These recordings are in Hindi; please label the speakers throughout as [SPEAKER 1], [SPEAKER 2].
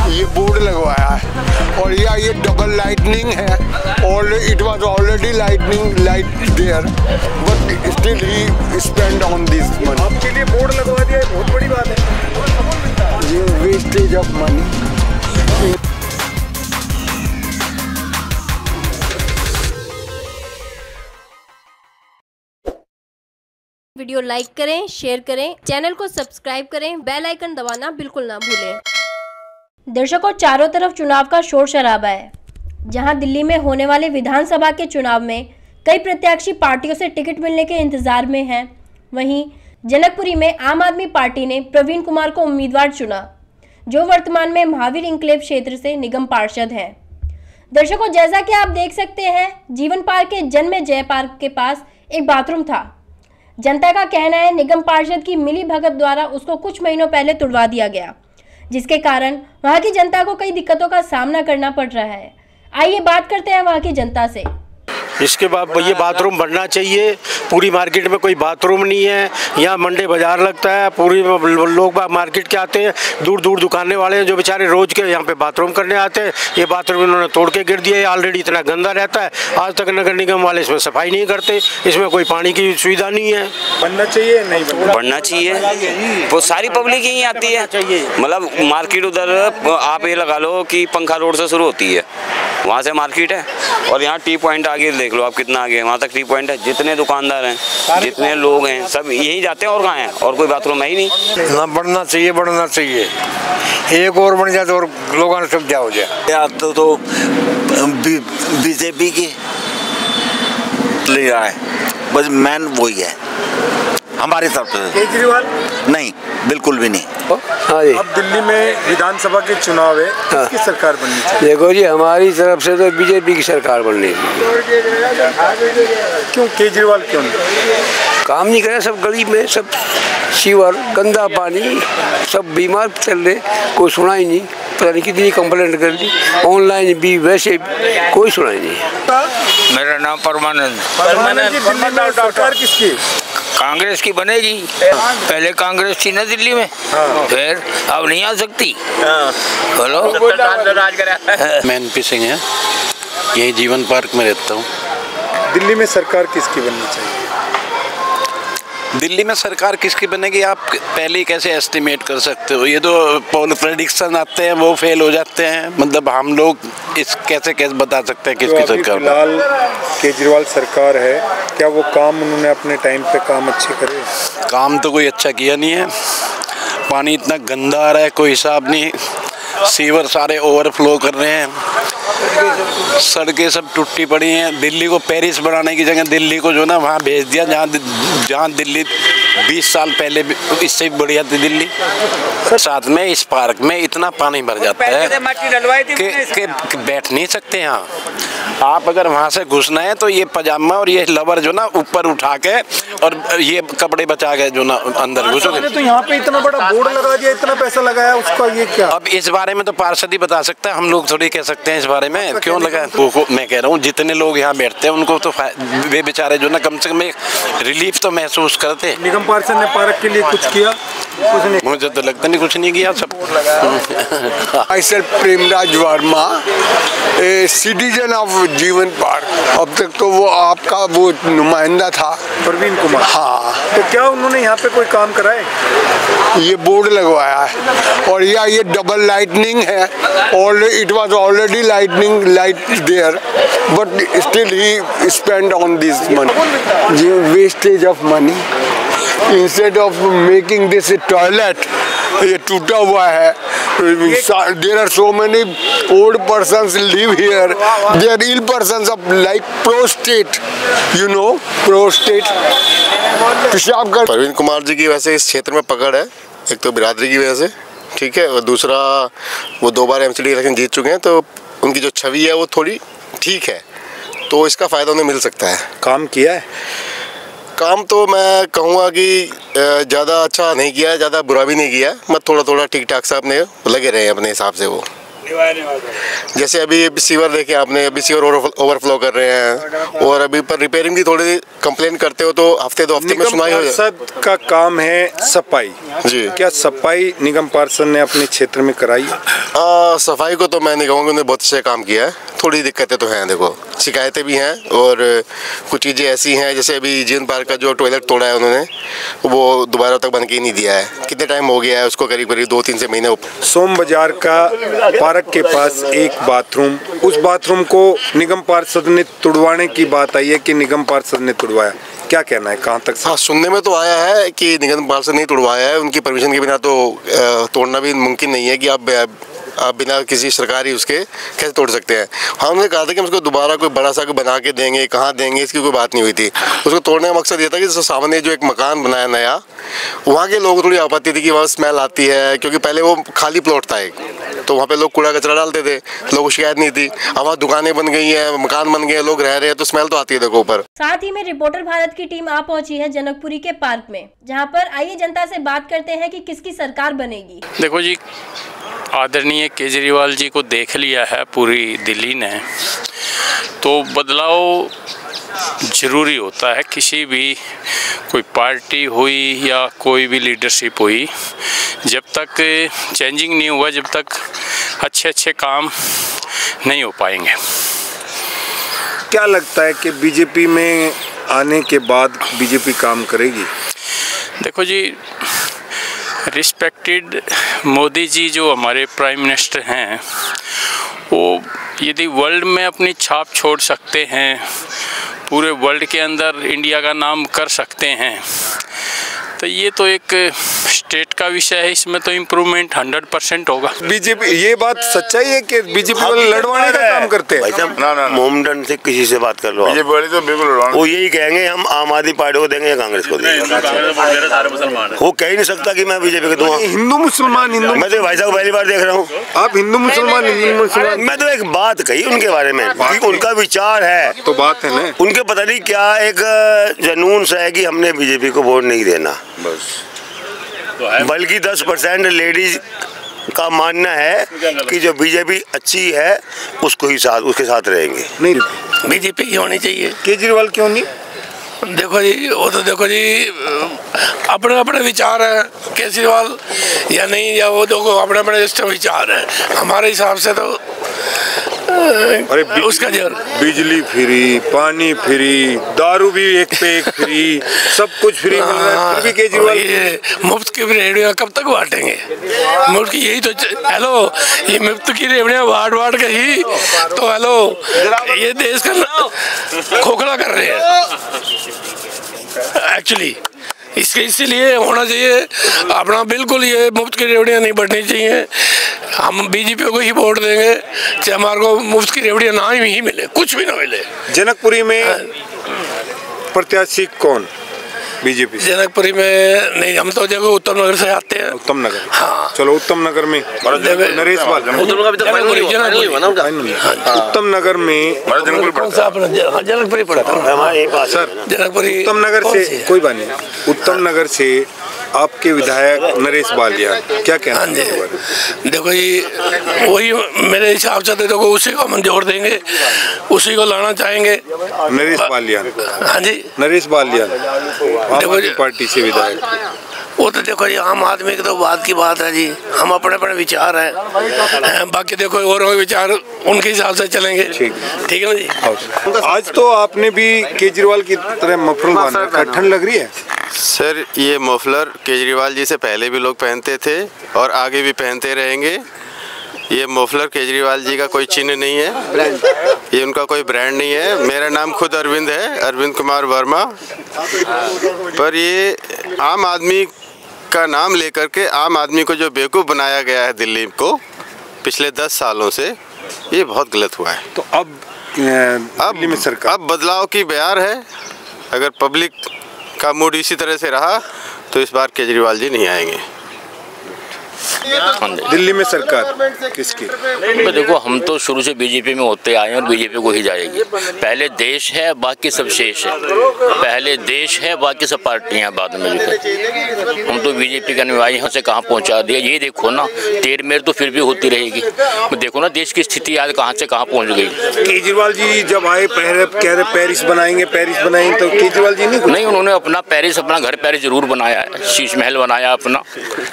[SPEAKER 1] ये बोर्ड लगवाया है और ये डबल लाइटनिंग है और it was already lightning light there but still he spend on this money.
[SPEAKER 2] आपके लिए बोर्ड लगवा दिया, बहुत बड़ी बात है।
[SPEAKER 1] ये wastage of money.
[SPEAKER 3] Video like करें, शेयर करें, चैनल को सब्सक्राइब करें, बेल आइकन दबाना बिल्कुल ना भूलें। दर्शकों, चारों तरफ चुनाव का शोर शराबा है। जहां दिल्ली में होने वाले विधानसभा के चुनाव में कई प्रत्याशी पार्टियों से टिकट मिलने के इंतजार में हैं, वहीं जनकपुरी में आम आदमी पार्टी ने प्रवीण कुमार को उम्मीदवार चुना, जो वर्तमान में महावीर इंक्लेव क्षेत्र से निगम पार्षद हैं। दर्शकों, जैसा कि आप देख सकते हैं, जीवन पार्क के जन्म जय पार्क के पास एक बाथरूम था। जनता का कहना है निगम पार्षद की मिली भगत द्वारा उसको कुछ महीनों पहले तुड़वा दिया गया, जिसके कारण वहां की जनता को कई दिक्कतों का सामना करना पड़ रहा है। आइए बात करते हैं वहां की जनता से।
[SPEAKER 4] इसके बाद ये बाथरूम बनना चाहिए। पूरी मार्केट में कोई बाथरूम नहीं है। यहाँ मंडे बाजार लगता है, पूरी लोग मार्केट के आते हैं, दूर दूर दुकानें वाले हैं जो बेचारे रोज के यहाँ पे बाथरूम करने आते हैं। ये बाथरूम इन्होंने तोड़ के गिर दिया। ऑलरेडी इतना गंदा रहता है, आज तक नगर निगम वाले इसमें सफाई नहीं करते। इसमें कोई पानी की सुविधा नहीं है।
[SPEAKER 2] बनना चाहिए नहीं
[SPEAKER 5] बनना चाहिए। वो सारी पब्लिक यहीं आती है, मतलब मार्केट उधर आप ये लगा लो कि पंखा रोड से शुरू होती है, वहाँ से मार्केट है और यहाँ टी पॉइंट आगे देख लो आप कितना आगे, वहाँ तक टी पॉइंट है। जितने दुकानदार हैं, जितने लोग हैं, सब यही जाते हैं और कहाँ हैं, और कोई बाथरूम है ही नहीं।
[SPEAKER 1] ना बढ़ना चाहिए, बढ़ना चाहिए। एक और बन जाए तो और लोगों ने सुविधा हो जाए।
[SPEAKER 6] या तो बीजेपी की ले रहा है, बस मैन वही है हमारी तरफ से।
[SPEAKER 2] केजरीवाल
[SPEAKER 6] नहीं, बिल्कुल भी नहीं।
[SPEAKER 2] अब दिल्ली में विधानसभा के चुनाव है, किसकी सरकार बननी चाहिए?
[SPEAKER 4] देखो जी, हमारी तरफ से तो बीजेपी की सरकार बननी चाहिए।
[SPEAKER 2] क्यों केजरीवाल क्यों नहीं?
[SPEAKER 4] काम नहीं करे, सब गरीब में, सब सीवर, गंदा पानी, सब बीमार चल रहे, कोई सुना ही नहीं। पता नहीं कितनी कंप्लेंट कर दी, ऑनलाइन भी, वैसे कोई सुना ही नहीं।
[SPEAKER 7] मेरा नाम परमानंद।
[SPEAKER 2] सरकार किसकी?
[SPEAKER 7] कांग्रेस की बनेगी। पहले कांग्रेस थी ना दिल्ली में, फिर अब नहीं आ सकती। बोलो।
[SPEAKER 8] मैं एनपी सिंह है, यही जीवन पार्क में रहता हूँ।
[SPEAKER 2] दिल्ली में सरकार किसकी बननी चाहिए?
[SPEAKER 8] दिल्ली में सरकार किसकी बनेगी आप पहले ही कैसे एस्टिमेट कर सकते हो? ये तो पोल प्रेडिक्शन आते हैं, वो फेल हो जाते हैं। मतलब हम लोग इस कैसे बता सकते हैं किसकी सरकार?
[SPEAKER 2] फिलहाल केजरीवाल सरकार है, क्या वो काम उन्होंने अपने टाइम पे काम अच्छे करे?
[SPEAKER 8] काम तो कोई अच्छा किया नहीं है। पानी इतना गंदा आ रहा है, कोई हिसाब नहीं। सीवर सारे ओवरफ्लो कर रहे हैं, सड़कें सब टूटी पड़ी हैं। दिल्ली को पेरिस बनाने की जगह दिल्ली को जो ना वहाँ भेज दिया, जहाँ दिल्ली 20 साल पहले इससे भी बढ़िया थी दिल्ली। साथ में इस पार्क में इतना पानी भर जाता है कि बैठ नहीं सकते यहाँ। आप अगर वहाँ से घुसना है तो ये पजामा और ये लवर जो ना ऊपर उठा के और ये कपड़े बचा के जो ना अंदर घुसोगे।
[SPEAKER 2] तो यहाँ पे इतना बड़ा बोर्ड लगा दिया, इतना पैसा लगाया उसका, ये क्या?
[SPEAKER 8] अब इस बारे में तो पार्षद ही बता सकता है, हम लोग थोड़ी कह सकते हैं इस बारे में। क्यों लगा? मैं कह रहा हूँ जितने लोग यहाँ बैठते हैं उनको तो वे बेचारे जो ना कम से कम रिलीफ तो महसूस करते हैं।
[SPEAKER 2] निगम पार्षद ने पार्क के लिए कुछ किया?
[SPEAKER 8] मुझे तो लगता नहीं कुछ नहीं किया। सब
[SPEAKER 1] ऐसे प्रेमराज वर्मा, सिटीजन ऑफ जीवन पार्क। अब तक तो वो आपका वो नुमाइंदा था
[SPEAKER 2] प्रवीण कुमार।
[SPEAKER 1] हाँ,
[SPEAKER 2] तो क्या उन्होंने यहाँ पे कोई काम कराए?
[SPEAKER 1] ये बोर्ड लगवाया है और ये डबल लाइटनिंग है और it was already lightning light there but still he spend on this money. ये wastage of money. Instead of making this toilet, ये टूटा हुआ है। There are so many old persons live here. They are ill persons of like prostate, you know, prostate. पेशाब कर।
[SPEAKER 9] प्रवीण कुमार जी की वैसे इस क्षेत्र में पकड़ है, एक तो बिरादरी की वजह से, ठीक है, और दूसरा वो 2 बार एमसीडी इलेक्शन जीत चुके हैं, तो उनकी जो छवि है वो थोड़ी ठीक है, तो इसका फ़ायदा उन्हें मिल सकता है।
[SPEAKER 2] काम किया है?
[SPEAKER 9] काम तो मैं कहूँगा कि ज़्यादा अच्छा नहीं किया है, ज़्यादा बुरा भी नहीं किया है, मैं थोड़ा ठीक ठाक से अपने लगे रहे हैं अपने हिसाब से। वो जैसे अभी सीवर देखे आपने, अभी सीवर ओवरफ्लो कर रहे हैं और अभी पर रिपेयरिंग की थोड़ी कंप्लेन करते हो तो हफ्ते 2 हफ्ते में सुनाई हो जाए।
[SPEAKER 2] का काम है सफाई
[SPEAKER 9] जी,
[SPEAKER 2] क्या सफाई निगम पार्षद ने अपने क्षेत्र में कराई?
[SPEAKER 9] सफाई को तो मैं नहीं कहूँगा, उन्होंने बहुत अच्छा काम किया है। थोड़ी दिक्कतें तो हैं, देखो शिकायतें भी हैं और कुछ चीज़ें ऐसी हैं जैसे अभी जीवन पार्क का जो टॉयलेट तोड़ा है उन्होंने, वो दोबारा तक बन के ही नहीं दिया है। कितने टाइम हो गया है उसको, करीब 2-3 से महीने।
[SPEAKER 2] सोम बाजार का पार्क के पास एक बाथरूम, उस बाथरूम को निगम पार्षद ने तुड़वाने की बात आई है कि निगम पार्षद ने तुड़वाया, क्या कहना है, कहाँ तक?
[SPEAKER 9] हाँ, सुनने में तो आया है कि निगम पार्षद नहीं तुड़वाया है, उनकी परमिशन के बिना तो तोड़ना भी मुमकिन नहीं है कि आप बिना किसी सरकारी उसके कैसे तोड़ सकते हैं। हाँ, उन्होंने कहा था कि हम उसको दोबारा कोई बड़ा सा बना के देंगे, कहाँ देंगे इसकी कोई बात नहीं हुई थी। उसको तोड़ने का मकसद ये था कि सामने जो एक मकान बनाया नया, वहाँ के लोगों को थोड़ी आपत्ति थी कि वहाँ स्मेल आती है, क्योंकि पहले वो खाली प्लॉट था एक, तो वहाँ पे लोग कूड़ा कचरा डालते थे, लोगों को शिकायत नहीं थी। अब वहाँ दुकानें बन गई हैं, मकान बन गए, लोग रह रहे हैं, तो स्मेल तो आती है देखो ऊपर।
[SPEAKER 3] साथ ही में रिपोर्टर भारत की टीम आ पहुंची है जनकपुरी के पार्क में, जहां पर आइए जनता से बात करते हैं कि किसकी सरकार बनेगी।
[SPEAKER 10] देखो जी, आदरणीय केजरीवाल जी को देख लिया है पूरी दिल्ली ने, तो बदलाव ज़रूरी होता है। किसी भी कोई पार्टी हुई या कोई भी लीडरशिप हुई, जब तक चेंजिंग नहीं हुआ, जब तक अच्छे काम नहीं हो पाएंगे।
[SPEAKER 2] क्या लगता है कि बीजेपी में आने के बाद बीजेपी काम करेगी?
[SPEAKER 10] देखो जी, रिस्पेक्टेड मोदी जी जो हमारे प्राइम मिनिस्टर हैं, वो यदि वर्ल्ड में अपनी छाप छोड़ सकते हैं, पूरे वर्ल्ड के अंदर इंडिया का नाम कर सकते हैं, तो ये तो एक स्टेट का विषय है, इसमें तो इम्प्रूवमेंट 100% होगा।
[SPEAKER 2] बीजेपी, ये बात सच्चाई है कि बीजेपी वाले लड़वाने का काम करते हैं?
[SPEAKER 11] ना मोमडन से किसी से बात कर लो, तो बिल्कुल वो यही कहेंगे हम आम आदमी पार्टी को देंगे या कांग्रेस को देंगे। वो कह ही नहीं सकता कि मैं बीजेपी को दूंगा।
[SPEAKER 2] हिंदू मुसलमान,
[SPEAKER 11] मैं तो भाई साहब पहली बार देख रहा हूँ।
[SPEAKER 2] आप हिंदू मुसलमान,
[SPEAKER 11] मैं तो एक बात कही उनके बारे में, उनका विचार है
[SPEAKER 2] तो बात है ना,
[SPEAKER 11] उनके पता नहीं क्या एक जनून सा है कि हमने बीजेपी को वोट नहीं देना, बस। बल्कि 10% लेडीज का मानना है कि जो बीजेपी अच्छी है उसके साथ रहेंगे।
[SPEAKER 2] नहीं,
[SPEAKER 7] बीजेपी की होनी चाहिए।
[SPEAKER 2] केजरीवाल क्यों नहीं?
[SPEAKER 7] देखो जी, वो तो देखो जी, अपने अपने विचार है, केजरीवाल या नहीं, या वो देखो अपने अपने विचार है। हमारे हिसाब से तो
[SPEAKER 2] अरे
[SPEAKER 7] उसका जो
[SPEAKER 2] बिजली फ्री, पानी फ्री, दारू भी एक पे एक फ्री, सब कुछ फ्री मिल रहा है, फिर भी केजरीवाल
[SPEAKER 7] ये मुफ्त की रेहड़ियाँ कब तक बांटेंगे? मुफ्त की यही तो, हेलो, ये मुफ्त की रेहड़ियाँ बांट के ही तो हेलो ये देश का खोखला कर रहे हैं एक्चुअली। इसीलिए होना चाहिए अपना, बिल्कुल ये मुफ्त की रेवड़ियाँ नहीं बढ़नी चाहिए। हम बीजेपी को ही वोट देंगे चाहे हमारे को मुफ्त की रेवड़ियाँ ना ही मिले, कुछ भी ना मिले।
[SPEAKER 2] जनकपुरी में प्रत्याशी कौन बीजेपी?
[SPEAKER 7] जनकपुरी में नहीं, हम तो देखो उत्तम नगर से आते हैं।
[SPEAKER 2] उत्तम नगर,
[SPEAKER 7] हाँ
[SPEAKER 2] चलो उत्तम नगर में नरेश बाल, उत्तम नगर में
[SPEAKER 7] जनकपुरी पड़ा था
[SPEAKER 2] सर। जनकपुरी उत्तम नगर से कोई बात नहीं, उत्तम नगर से आपके विधायक नरेश बालिया, क्या कहना है?
[SPEAKER 7] देखो जी, वही मेरे हिसाब से तो देखो उसी को हम जोड़ देंगे, उसी को लाना चाहेंगे,
[SPEAKER 2] नरेश बालिया।
[SPEAKER 7] हाँ जी,
[SPEAKER 2] नरेश बालिया देखो पार्टी से विधायक।
[SPEAKER 7] वो तो देखो जी, आम आदमी की तो बात की बात है जी, हम अपने अपने विचार है, बाकी देखो और विचार उनके हिसाब से चलेंगे। ठीक है ना जी।
[SPEAKER 2] आज तो आपने भी केजरीवाल की तरह मफलर बांधा रखा, ठंड लग रही है?
[SPEAKER 12] सर, ये मफलर केजरीवाल जी से पहले भी लोग पहनते थे और आगे भी पहनते रहेंगे। ये मफलर केजरीवाल जी का कोई चिन्ह नहीं है, ये उनका कोई ब्रांड नहीं है। मेरा नाम खुद अरविंद है, अरविंद कुमार वर्मा, पर ये आम आदमी का नाम लेकर के आम आदमी को जो बेवकूफ़ बनाया गया है दिल्ली को पिछले 10 सालों से, ये बहुत गलत हुआ है।
[SPEAKER 2] तो अब दिल्ली में सरकार,
[SPEAKER 12] अब बदलाव की बयार है। अगर पब्लिक का मूड इसी तरह से रहा तो इस बार केजरीवाल जी नहीं आएंगे।
[SPEAKER 2] दिल्ली में सरकार किसकी?
[SPEAKER 13] देखो, हम तो शुरू से बीजेपी में होते आए हैं और बीजेपी को ही जाएगी। पहले देश है, बाकी सब शेष है। पहले देश है, बाकी सब पार्टियां बाद में। हम तो बीजेपी का अनुयायी, यहाँ से कहाँ पहुँचा दिया। ये देखो ना, तेर मेर तो फिर भी होती रहेगी। देखो ना देश की स्थिति आज कहाँ से कहाँ पहुँच गई।
[SPEAKER 2] केजरीवाल जी जब आए पहले कह रहे पेरिस बनाएंगे, तो केजरीवाल जी नहीं,
[SPEAKER 13] उन्होंने अपना पेरिस, अपना घर पेरिस जरूर बनाया है, शीश महल बनाया अपना,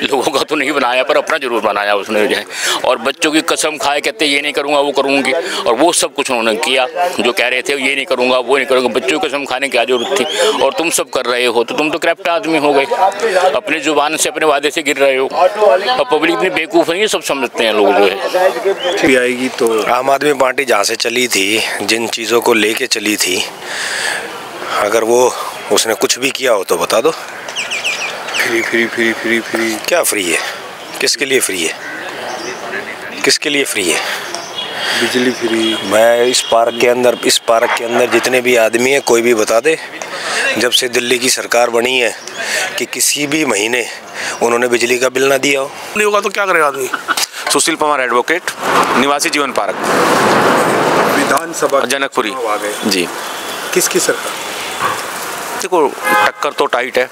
[SPEAKER 13] लोगों का तो नहीं बनाया पर अपना जरूर बनाया उसने जो है। और बच्चों की कसम खाए, कहते ये नहीं करूँगा वो करूँगी, और वो सब कुछ उन्होंने किया जो कह रहे थे ये नहीं करूँगा वो नहीं करूँगा। बच्चों की कसम खाने की क्या जरूरत थी? और तुम सब कर रहे हो तो तुम तो करप्ट आदमी हो गए, अपने जुबान से अपने वादे से गिर रहे हो। और पब्लिक इतनी बेवकूफ़ नहीं है, सब समझते हैं लोग जो है।
[SPEAKER 2] आएगी तो
[SPEAKER 14] आम आदमी पार्टी जहाँ से चली थी, जिन चीज़ों को लेके चली थी, अगर वो उसने कुछ भी किया हो तो बता दो।
[SPEAKER 2] Free free free free free
[SPEAKER 14] क्या फ्री है? किसके लिए फ्री है? किसके लिए फ्री है?
[SPEAKER 2] बिजली फ्री।
[SPEAKER 14] मैं इस पार्क के अंदर जितने भी आदमी हैं, कोई भी बता दे जब से दिल्ली की सरकार बनी है कि किसी भी महीने उन्होंने बिजली का बिल ना दिया हो।
[SPEAKER 15] नहीं होगा तो क्या करेगा आदमी?
[SPEAKER 16] सुशील पवार एडवोकेट, निवासी जीवन पार्क,
[SPEAKER 2] विधानसभा
[SPEAKER 16] जनकपुरी जी।
[SPEAKER 2] किसकी सरकार?
[SPEAKER 16] देखो, टक्कर तो टाइट है,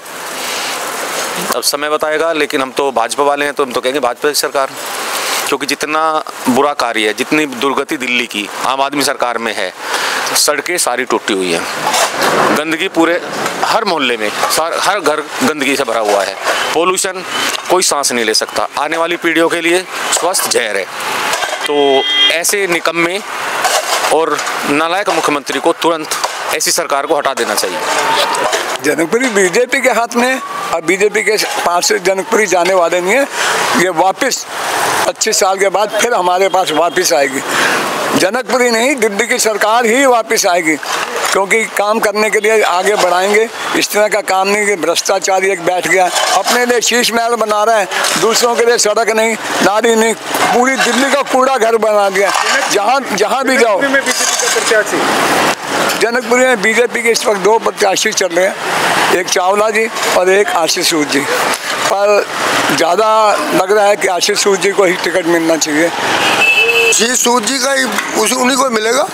[SPEAKER 16] अब समय बताएगा, लेकिन हम तो भाजपा वाले हैं तो हम तो कहेंगे भाजपा की सरकार, क्योंकि जितना बुरा कार्य है, जितनी दुर्गति दिल्ली की आम आदमी सरकार में है, सड़कें सारी टूटी हुई हैं, गंदगी पूरे हर मोहल्ले में, हर घर गंदगी से भरा हुआ है, पोल्यूशन, कोई सांस नहीं ले सकता, आने वाली पीढ़ियों के लिए स्वस्थ जहर है। तो ऐसे निकम्मे और नालायक मुख्यमंत्री को तुरंत ऐसी सरकार को हटा देना चाहिए।
[SPEAKER 17] जनकपुरी बीजेपी के हाथ में, और बीजेपी के पास से जनकपुरी जाने वाले नहीं है। ये वापस 25 साल के बाद फिर हमारे पास वापस आएगी। जनकपुरी नहीं, दिल्ली की सरकार ही वापस आएगी, क्योंकि काम करने के लिए आगे बढ़ाएंगे। इस तरह का काम नहीं कि भ्रष्टाचारी एक बैठ गया, अपने लिए शीश महल बना रहे हैं, दूसरों के लिए सड़क नहीं, नाली नहीं, पूरी दिल्ली का कूड़ा घर बना दिया। जहाँ भी जाओ। जनकपुरी में बीजेपी के इस वक्त 2 प्रत्याशी चल रहे हैं, एक चावला जी और एक आशीष सूद जी, पर ज़्यादा लग रहा है कि आशीष सूद जी को ही टिकट मिलना चाहिए।
[SPEAKER 1] आशीष सूद जी का ही उन्हीं को मिलेगा।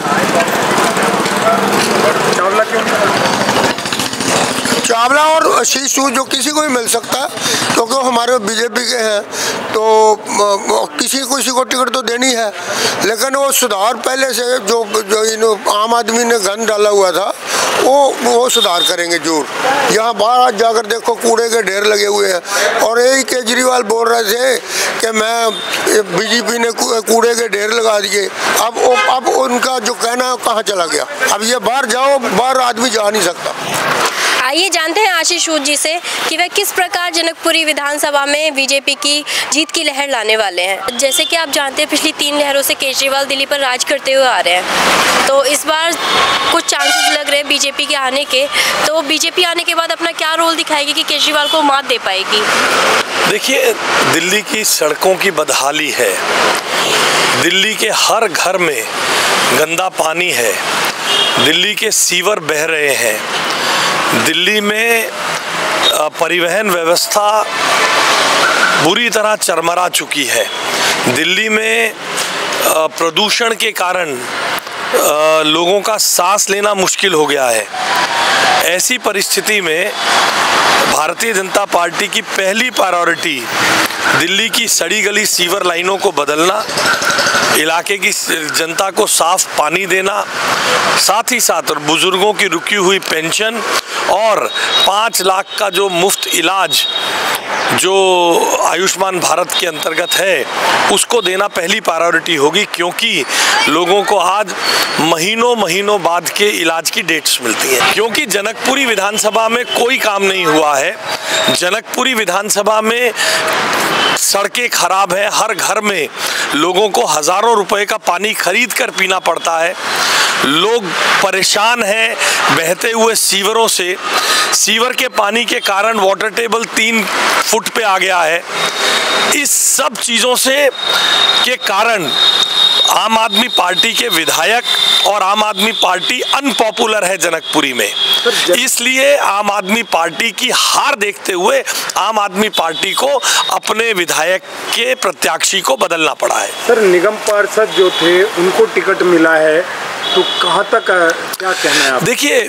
[SPEAKER 2] चावला क्यों?
[SPEAKER 1] चावला और आशीष सूद जो किसी को भी मिल सकता है, क्योंकि वो हमारे बीजेपी के हैं, तो किसी को टिकट तो देनी है। लेकिन वो सुधार पहले से जो आम आदमी ने गंद डाला हुआ था, वो सुधार करेंगे जरूर। यहाँ बाहर जाकर देखो, कूड़े के ढेर लगे हुए हैं, और यही केजरीवाल बोल रहे थे कि मैं बीजेपी ने कूड़े के ढेर लगा दिए। अब उनका जो कहना है कहाँ चला गया? अब ये बाहर जाओ, बाहर आदमी जा नहीं सकता।
[SPEAKER 3] आइए जानते हैं आशीष सूद जी से कि वह किस प्रकार जनकपुरी विधानसभा में बीजेपी की जीत की लहर लाने वाले हैं। जैसे कि आप जानते हैं, पिछली 3 लहरों से केजरीवाल दिल्ली पर राज करते हुए आ रहे हैं, तो इस बार कुछ चांसेस लग रहे हैं बीजेपी के आने के। तो बीजेपी आने के बाद अपना क्या रोल दिखाएगी कि केजरीवाल को मात दे पाएगी?
[SPEAKER 14] देखिए, दिल्ली की सड़कों की बदहाली है, दिल्ली के हर घर में गंदा पानी है, दिल्ली के सीवर बह रहे हैं, दिल्ली में परिवहन व्यवस्था बुरी तरह चरमरा चुकी है, दिल्ली में प्रदूषण के कारण लोगों का सांस लेना मुश्किल हो गया है। ऐसी परिस्थिति में भारतीय जनता पार्टी की पहली प्रायोरिटी दिल्ली की सड़ी गली सीवर लाइनों को बदलना, इलाके की जनता को साफ पानी देना, साथ ही साथ और बुजुर्गों की रुकी हुई पेंशन और 5 लाख का जो मुफ्त इलाज जो आयुष्मान भारत के अंतर्गत है, उसको देना पहली प्रायोरिटी होगी, क्योंकि लोगों को आज महीनों बाद के इलाज की डेट्स मिलती हैं। क्योंकि जनकपुरी विधानसभा में कोई काम नहीं हुआ है, जनकपुरी विधानसभा में सड़कें खराब हैं, हर घर में लोगों को हजारों रुपए का पानी खरीद कर पीना पड़ता है, लोग परेशान हैं बहते हुए सीवरों से, सीवर के पानी के कारण वाटर टेबल 3 फुट पे आ गया है। इस सब चीज़ों से के कारण आम आदमी पार्टी के विधायक और आम आदमी पार्टी अनपॉपुलर है जनकपुरी में। इसलिए आम आदमी पार्टी की हार देखते हुए आम आदमी पार्टी को अपने विधायक के प्रत्याशी को बदलना पड़ा है।
[SPEAKER 2] सर, निगम पार्षद जो थे उनको टिकट मिला है, तो कहाँ तक क्या कहना है आप?
[SPEAKER 14] देखिए,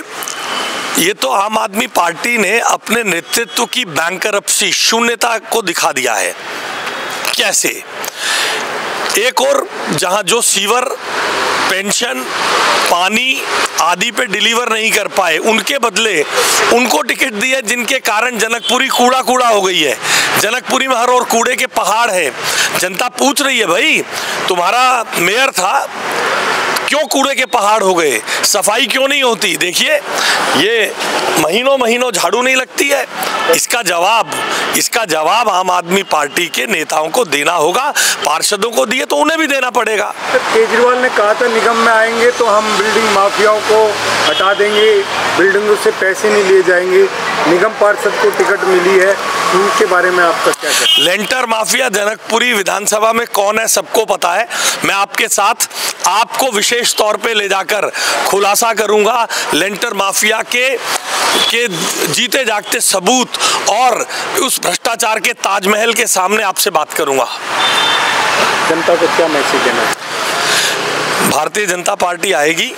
[SPEAKER 14] ये तो आम आदमी पार्टी ने अपने नेतृत्व की बैंकरप्सी, शून्यता को दिखा दिया है। कैसे? एक और जहां जो सीवर, पेंशन, पानी आदि पे डिलीवर नहीं कर पाए, उनके बदले उनको टिकट दिए जिनके कारण जनकपुरी कूड़ा कूड़ा हो गई है। जनकपुरी में हर और कूड़े के पहाड़ है। जनता पूछ रही है, भाई तुम्हारा मेयर था, क्यों कूड़े के पहाड़ हो गए, सफाई क्यों नहीं होती? देखिए, ये महीनों महीनों झाड़ू नहीं लगती है। इसका जवाब आम आदमी पार्टी के नेताओं को देना होगा। पार्षदों को दिए तो उन्हें भी देना पड़ेगा।
[SPEAKER 2] केजरीवाल ने कहा था निगम में आएंगे तो हम बिल्डिंग माफियाओं को हटा देंगे, बिल्डिंगों से पैसे नहीं लिए जाएंगे। निगम पार्षद को टिकट मिली है, उनके बारे में आपका क्या कहना है?
[SPEAKER 14] लेंटर माफिया जनकपुरी विधानसभा में कौन है सबको पता है। मैं आपके साथ आपको विशेष तौर पे ले जाकर खुलासा करूंगा लेंटर माफिया के जीते जागते सबूत और उस भ्रष्टाचार के ताजमहल के सामने आपसे बात करूंगा।
[SPEAKER 2] जनता को क्या मैसेज देना है?
[SPEAKER 14] भारतीय जनता पार्टी आएगी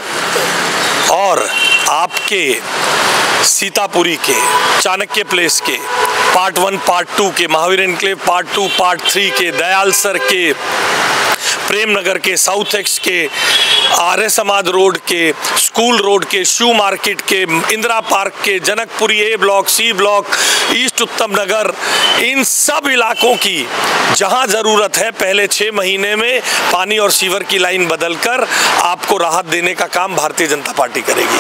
[SPEAKER 14] और आपके सीतापुरी के, चाणक्य प्लेस के, पार्ट 1, पार्ट 2 के, महावीर एनक्लेव पार्ट 2, पार्ट 3 के, दयालसर के, प्रेम नगर के, साउथ एक्स के, आर्य समाज रोड के, स्कूल रोड के, शू मार्केट के, इंदिरा पार्क के, जनकपुरी ए ब्लॉक, सी ब्लॉक, ईस्ट उत्तम नगर, इन सब इलाकों की जहां ज़रूरत है पहले 6 महीने में पानी और सीवर की लाइन बदलकर आपको राहत देने का काम भारतीय जनता पार्टी करेगी।